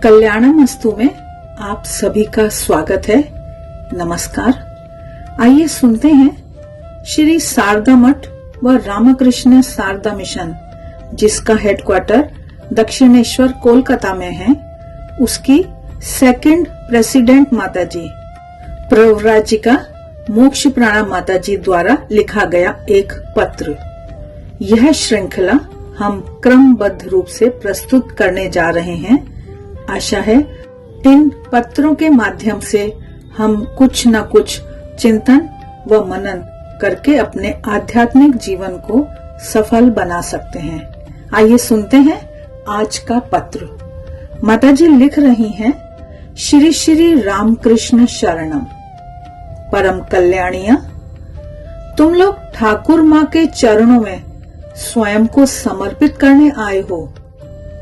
कल्याणमस्तु में आप सभी का स्वागत है। नमस्कार। आइए सुनते हैं श्री शारदा मठ व रामकृष्ण शारदा मिशन, जिसका हेडक्वार्टर दक्षिणेश्वर कोलकाता में है, उसकी सेकंड प्रेसिडेंट माताजी प्रव्राजिका मोक्ष प्राणा माताजी द्वारा लिखा गया एक पत्र। यह श्रृंखला हम क्रमबद्ध रूप से प्रस्तुत करने जा रहे हैं। आशा है इन पत्रों के माध्यम से हम कुछ न कुछ चिंतन व मनन करके अपने आध्यात्मिक जीवन को सफल बना सकते हैं। आइए सुनते हैं आज का पत्र। माताजी लिख रही हैं, श्री श्री रामकृष्ण शरणम। परम कल्याणिया, तुम लोग ठाकुर माँ के चरणों में स्वयं को समर्पित करने आए हो।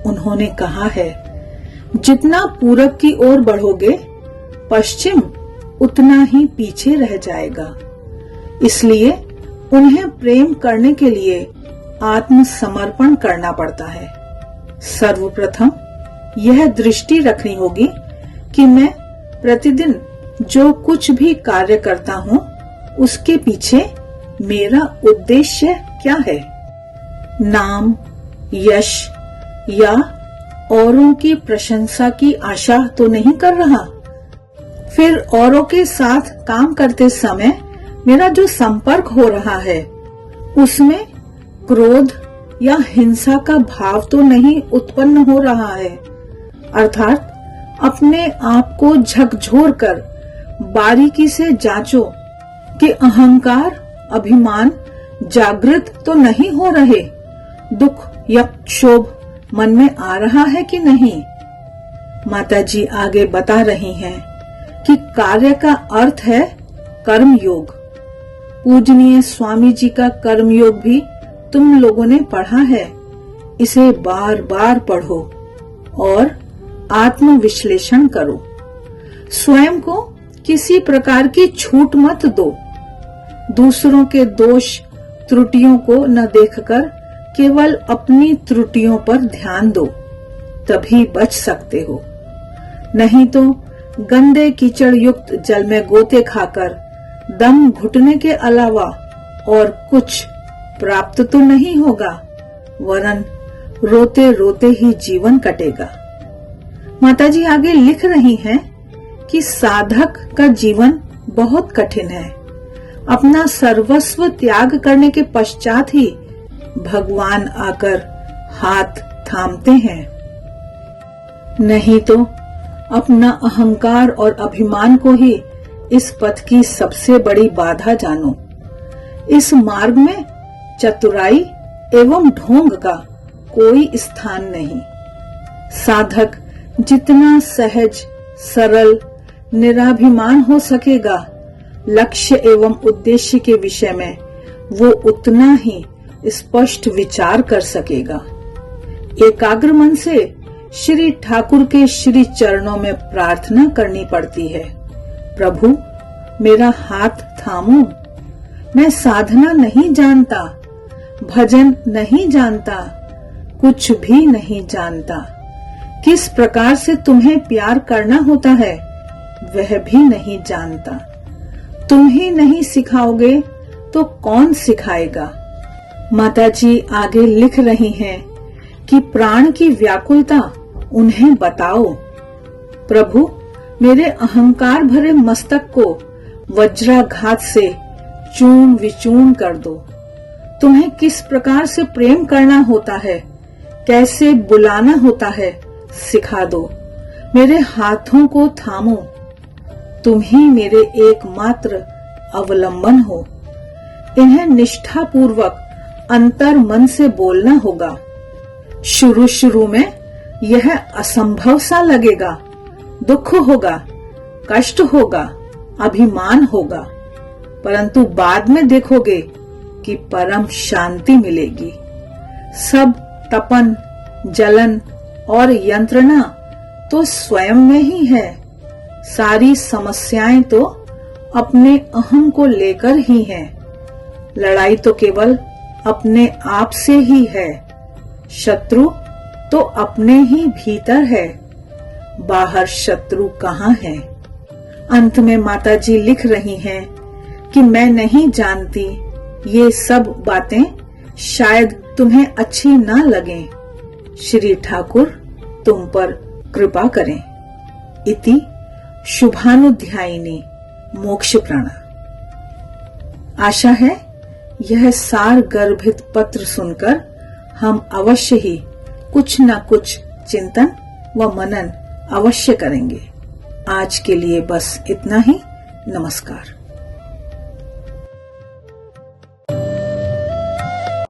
उन्होंने कहा है, जितना पूरब की ओर बढ़ोगे पश्चिम उतना ही पीछे रह जाएगा। इसलिए उन्हें प्रेम करने के लिए आत्मसमर्पण करना पड़ता है। सर्वप्रथम यह दृष्टि रखनी होगी कि मैं प्रतिदिन जो कुछ भी कार्य करता हूँ उसके पीछे मेरा उद्देश्य क्या है। नाम, यश या औरों की प्रशंसा की आशा तो नहीं कर रहा। फिर औरों के साथ काम करते समय मेरा जो संपर्क हो रहा है उसमें क्रोध या हिंसा का भाव तो नहीं उत्पन्न हो रहा है। अर्थात अपने आप को झकझोर कर बारीकी से जांचो कि अहंकार, अभिमान जागृत तो नहीं हो रहे, दुख या क्षोभ मन में आ रहा है कि नहीं। माताजी आगे बता रही हैं कि कार्य का अर्थ है कर्म योग। पूजनीय स्वामी जी का कर्म योग भी तुम लोगों ने पढ़ा है। इसे बार बार पढ़ो और आत्म विश्लेषण करो। स्वयं को किसी प्रकार की छूट मत दो। दूसरों के दोष त्रुटियों को न देखकर केवल अपनी त्रुटियों पर ध्यान दो, तभी बच सकते हो। नहीं तो गंदे कीचड़ युक्त जल में गोते खाकर दम घुटने के अलावा और कुछ प्राप्त तो नहीं होगा, वरन रोते रोते ही जीवन कटेगा। माताजी आगे लिख रही हैं कि साधक का जीवन बहुत कठिन है। अपना सर्वस्व त्याग करने के पश्चात ही भगवान आकर हाथ थामते हैं। नहीं तो अपना अहंकार और अभिमान को ही इस पथ की सबसे बड़ी बाधा जानो। इस मार्ग में चतुराई एवं ढोंग का कोई स्थान नहीं। साधक जितना सहज, सरल, निराभिमान हो सकेगा लक्ष्य एवं उद्देश्य के विषय में, वो उतना ही स्पष्ट विचार कर सकेगा। एकाग्र मन से श्री ठाकुर के श्री चरणों में प्रार्थना करनी पड़ती है, प्रभु मेरा हाथ थामो। मैं साधना नहीं जानता, भजन नहीं जानता, कुछ भी नहीं जानता। किस प्रकार से तुम्हें प्यार करना होता है वह भी नहीं जानता। तुम ही नहीं सिखाओगे तो कौन सिखाएगा। माताजी आगे लिख रही हैं कि प्राण की व्याकुलता उन्हें बताओ। प्रभु मेरे अहंकार भरे मस्तक को वज्राघात से चूर्ण विचूर्ण कर दो। तुम्हें किस प्रकार से प्रेम करना होता है, कैसे बुलाना होता है, सिखा दो। मेरे हाथों को थामो। तुम ही मेरे एकमात्र अवलंबन हो। इन्हें निष्ठा पूर्वक अंतर मन से बोलना होगा। शुरू शुरू में यह असंभव सा लगेगा, दुख होगा, कष्ट होगा, अभिमान होगा, परंतु बाद में देखोगे कि परम शांति मिलेगी। सब तपन, जलन और यंत्रणा तो स्वयं में ही है। सारी समस्याएं तो अपने अहम को लेकर ही हैं। लड़ाई तो केवल अपने आप से ही है। शत्रु तो अपने ही भीतर है। बाहर शत्रु कहाँ है। अंत में माता जी लिख रही हैं कि मैं नहीं जानती, ये सब बातें शायद तुम्हें अच्छी ना लगें। श्री ठाकुर तुम पर कृपा करें। इति शुभानुध्यायिनी मोक्ष प्राण। आशा है यह सार गर्भित पत्र सुनकर हम अवश्य ही कुछ न कुछ चिंतन व मनन अवश्य करेंगे। आज के लिए बस इतना ही। नमस्कार।